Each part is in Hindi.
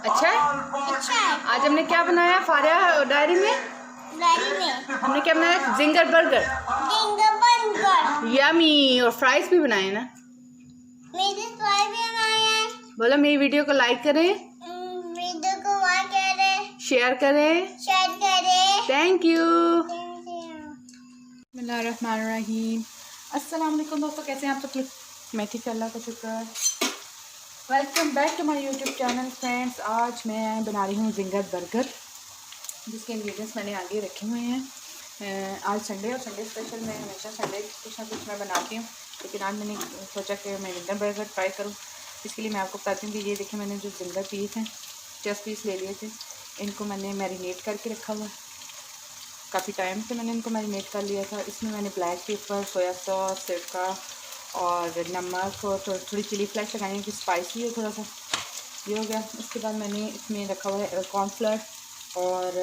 अच्छा है? अच्छा है। आज हमने क्या बनाया फारिया डायरी में? हमने क्या बनाया? Ginger burger. Ginger burger. Yummy. और फ्राइज भी बनाए ना? मेरे फ्राई भी बनाए हैं। बोलो मेरी वीडियो को लाइक करें, वीडियो को लाइक करें, शेयर करें। Thank you. बिस्मिल्लाहिर्रहमानिर्रहीम। अस्सलाम वालेकुम दोस्तों, कैसे हैं आप सब लोग? मैं ठीक, अल्लाह का शुक्र है। Welcome back to my YouTube channel friends. आज मैं बना रही हूँ जिंगर बर्गर, जिसके इंग्रेडिएंट्स मैंने आगे रखे हुए हैं। आज संडे और संडे स्पेशल मैं हमेशा संडे कुछ ना कुछ मैं बनाती हूँ, लेकिन आज मैंने सोचा कि मैं जिंगर बर्गर ट्राई करूँ। इसके लिए मैं आपको बताती हूँ कि ये देखिए, मैंने जो जिंगर पीस हैं 10 पीस ले लिए थे। इनको मैंने मैरिनेट करके रखा हुआ, काफ़ी टाइम से मैंने इनको मैरिनेट कर लिया था। इसमें मैंने ब्लैक पेपर, सोया सॉस, सिरका और नमक और थोड़ी चिली फ्लेक्स लगाई कि स्पाइसी हो थोड़ा सा। ये हो गया। उसके बाद मैंने इसमें रखा हुआ है कॉर्नफ्लोर, और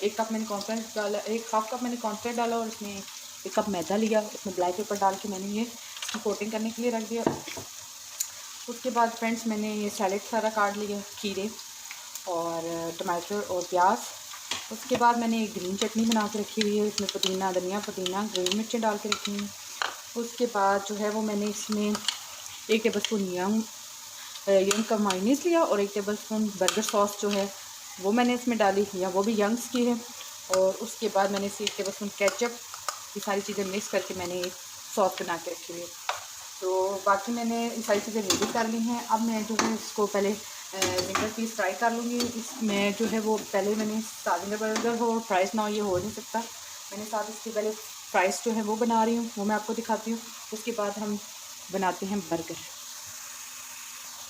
1 कप मैंने कॉर्नफ्लोर डाला, 1/2 कप मैंने कॉर्नफ्लोर डाला, और इसमें 1 कप मैदा लिया। इसमें ब्लैक पेपर डाल के मैंने ये कोटिंग करने के लिए रख दिया। उसके बाद फ्रेंड्स मैंने ये सैलेड सारा काट लिया, खीरे और टमाटर और प्याज। उसके बाद मैंने एक ग्रीन चटनी बना के रखी हुई है, इसमें पुदीना, धनिया, पुदीना, ग्रीन मिर्चें डाल के रखी हुई। उसके बाद जो है वो मैंने इसमें 1 टेबलस्पून यंग का मायोनीज़ लिया, और 1 टेबलस्पून बर्गर सॉस जो है वो मैंने इसमें डाली, या वो भी यंग्स की है। और उसके बाद मैंने इसे 1 टेबलस्पून केचप, ये सारी चीज़ें मिक्स करके मैंने एक सॉस बना के रखी हुई है। तो बाकी मैंने ये सारी चीज़ें रेडी कर ली हैं। अब मैं जो है इसको पहले जिंगर पीस फ्राई कर लूँगी। इसमें जो है वो पहले मैंने जिंगर बर्गर हो, फ्राइज़ ना हो, ये हो नहीं सकता। मैंने साथ इसके पहले फ्राइज़ जो है वो बना रही हूँ, वो मैं आपको दिखाती हूँ। उसके बाद हम बनाते हैं बर्गर।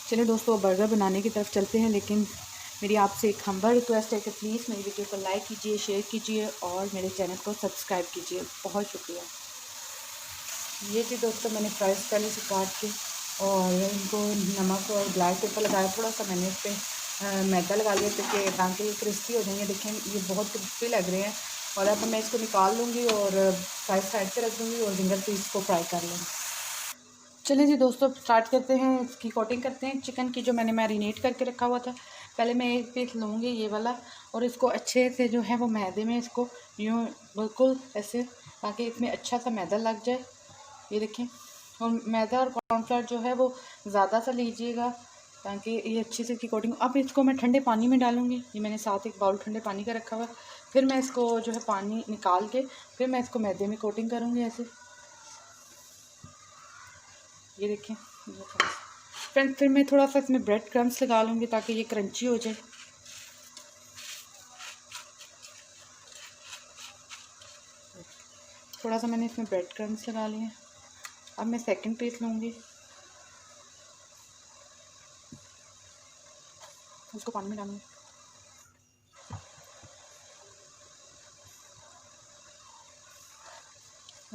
चलिए दोस्तों, बर्गर बनाने की तरफ चलते हैं, लेकिन मेरी आपसे एक हम्बल रिक्वेस्ट है कि प्लीज़ मेरी वीडियो को लाइक कीजिए, शेयर कीजिए और मेरे चैनल को सब्सक्राइब कीजिए। बहुत शुक्रिया। ये थी दोस्तों, मैंने फ्राइज़ पहले से काट के और इनको नमक और ब्लैक पेपर लगाया, थोड़ा सा मैंने इस पर मैदा लगा लिया ताकि ये क्रिस्पी हो जाएंगे। देखें ये बहुत क्रिस्पी लग रहे हैं। और अब मैं इसको निकाल लूँगी और फ्राई साइड पे रख दूँगी और जिंगर पीस को फ्राई कर लूँगी। चलिए जी दोस्तों, स्टार्ट करते हैं। इसकी कोटिंग करते हैं चिकन की, जो मैंने मैरिनेट करके रखा हुआ था। पहले मैं एक पीस लूँगी ये वाला, और इसको अच्छे से जो है वो मैदे में इसको यूँ बिल्कुल ऐसे, ताकि इसमें अच्छा सा मैदा लग जाए। ये देखें, और मैदा और कॉर्नफ्लोर जो है वो ज़्यादा सा लीजिएगा ताकि ये अच्छे से इसकी कोटिंग। अब इसको मैं ठंडे पानी में डालूँगी। ये मैंने साथ 1 बाउल ठंडे पानी का रखा हुआ। फिर मैं इसको जो है पानी निकाल के फिर मैं इसको मैदे में कोटिंग करूँगी ऐसे। ये देखें फ्रेंड, फिर मैं थोड़ा सा इसमें ब्रेड क्रम्स लगा लूँगी ताकि ये क्रंची हो जाए। थोड़ा सा मैंने इसमें ब्रेड क्रम्स लगा लिए। अब मैं सेकंड पीस लूँगी, उसको पानी में डालूँगी।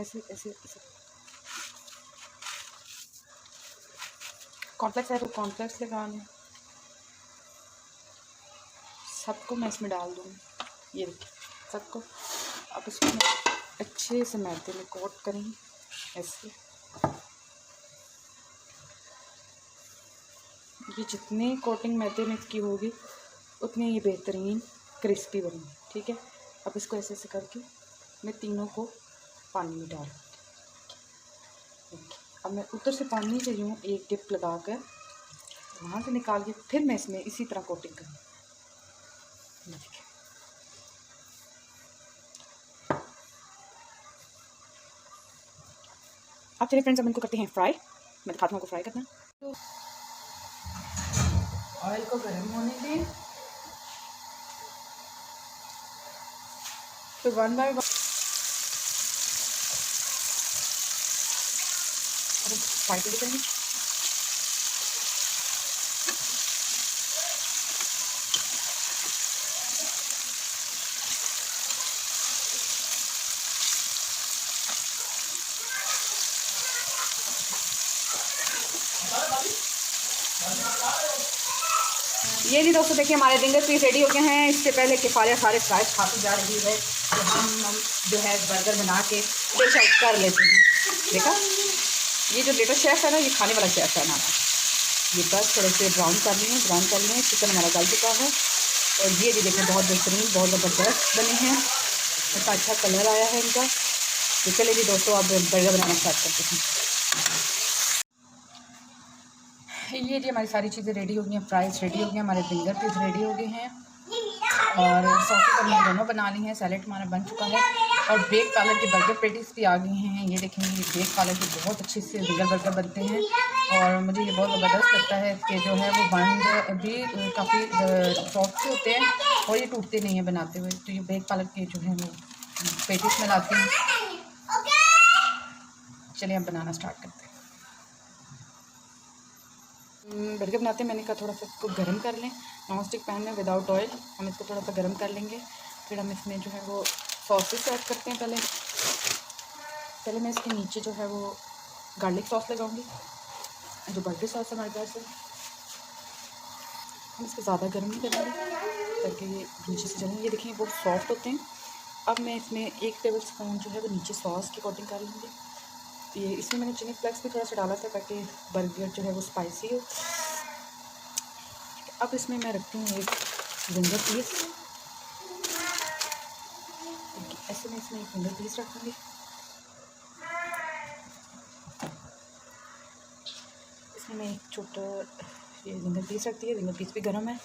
ऐसे ऐसे ऐसे कॉर्नफ्लेक्स है तो कॉर्नफ्लेक्स लगा लें। सबको मैं इसमें डाल दूँगी। ये देखिए सबको। अब इसको मैं अच्छे से मैदे में कोट करेंगे ऐसे। ये जितनी कोटिंग मैदे में इसकी होगी उतनी ये बेहतरीन क्रिस्पी बनेगी। ठीक है, अब इसको ऐसे ऐसे करके मैं तीनों को पानी में डाल। अब मैं उधर से पानी से यूँ एक टिप लगा कर वहाँ से निकाल के फिर मैं इसमें इसी तरह कोटिंग करूँगी। अब चलिए फ्रेंड्स, अब इनको करते हैं फ्राई। मैं दिखाती हूँ आपको फ्राई करना। तो ऑयल को गर्म होने दें, तो 1 बाय 1 फ्राई करेंगे। ये जी दोस्तों देखिए, हमारे जिंगर पीस रेडी हो गए हैं। इससे पहले कि फारिया सारे फ्राइज खाती जा रही है, तो हम जो है बर्गर बना के डिश आउट कर लेते हैं। देखा, ये जो लेटर शेफ़ है ना, ये खाने वाला शेफ़ है हमारा। ये बस थोड़े से ब्राउन कर लिए। चिकन हमारा गल चुका है और ये भी देखें बहुत बेहतरीन, बहुत ज़बरदस्त बने हैं। इतना अच्छा कलर आया है इनका। तो चलिए जी दोस्तों, अब बर्गर बनाना स्टार्ट करते हैं। ये जी हमारी सारी चीज़ें रेडी हो गई हैं। फ्राइज़ रेडी हो गए हैं, हमारे फिंगर पीस रेडी हो गए हैं और सॉसेस हमने दोनों बना ली हैं। सैलेड हमारा बन चुका है और बेक पार्लर के बर्गर पेटीज भी आ गई हैं। ये देखेंगे, ये बेक पार्लर के बहुत अच्छे से ज़िंगर बर्गर बनते हैं और मुझे ये बहुत ज़बरदस्त लगता है कि जो है वो बन भी काफ़ी सॉफ्ट से होते हैं और ये टूटते नहीं हैं बनाते हुए। तो ये बेक पार्लर के जो है वो पेटीज में लाते हैं। चलिए अब बनाना स्टार्ट करते हैं। बर्गर बनाते हैं, मैंने कहा थोड़ा सा इसको गर्म कर लें। नॉन स्टिक पैन में विदाउट ऑयल हम इसको थोड़ा सा गर्म कर लेंगे। फिर हम इसमें जो है वो सॉसेस ऐड करते हैं। पहले मैं इसके नीचे जो है वो गार्लिक सॉस लगाऊंगी, जो बर्गर सॉस है हमारे पास है। हम इसको ज़्यादा गर्म नहीं करेंगे ताकि ये नीचे से जलें। ये देखिए बहुत सॉफ्ट होते हैं। अब मैं इसमें 1 टेबल स्पून जो है वो नीचे सॉस की कोटिंग कर लूँगी। ये इसमें मैंने चिली फ्लेक्स भी थोड़ा सा डाला था ताकि बर्गर जो है वो स्पाइसी हो। अब इसमें मैं रखती हूँ एक जिंजर पीस। ऐसे मैं इसमें एक जिंजर पीस रखूँगी। इसमें मैं एक छोटा ये जिंजर पीस रखती है। जिंजर पीस भी गर्म है।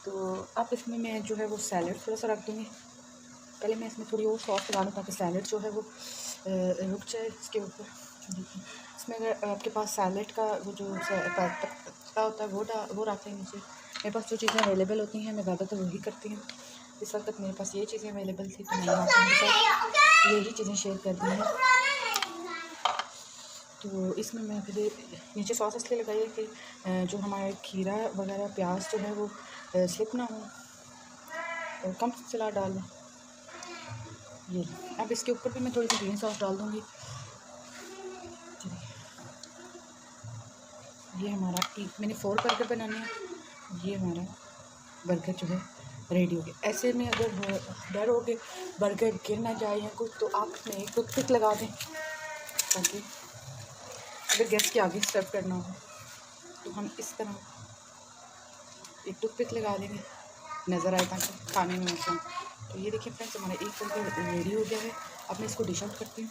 तो अब इसमें मैं जो है वो सैलेड थोड़ा सा रख दूँगी। पहले मैं इसमें थोड़ी और सॉस लगा लूँ ताकि सैलेड जो है वो रुक जाए इसके ऊपर। देखिए इसमें अगर आपके पास सैलेड का वो जो पत्ता होता है वो रख लें नीचे। मेरे पास जो चीज़ें अवेलेबल होती हैं मैं ज़्यादातर वही करती हूँ। इस वक्त मेरे पास ये चीज़ें अवेलेबल थी तो मैंने आपके साथ यही चीज़ें शेयर कर दी हैं। तो इसमें मैं फिर नीचे सॉस इसलिए लगाई है कि जो हमारा खीरा वगैरह प्याज जो है वो स्लिप ना हो और कम सलाद डाल दें। ये अब इसके ऊपर भी मैं थोड़ी सी ग्रीन सॉस डाल दूँगी। ये हमारा मैंने 4 बर्गर बनाने हैं। ये हमारा बर्गर जो है रेडी हो गया। ऐसे में अगर डर हो के बर्गर गिर ना जाए या कुछ तो आप इसमें एक टूथपिक लगा दें ताकि अगर गेस्ट के आगे सर्व करना हो तो हम इस तरह एक टूथपिक लगा देंगे, नज़र आए ताकि खाने में अच्छा। तो ये देखिए फ्रेंड्स, हमारा एक बर्गर रेडी हो गया है। अब मैं इसको डिश आउट करती हूँ।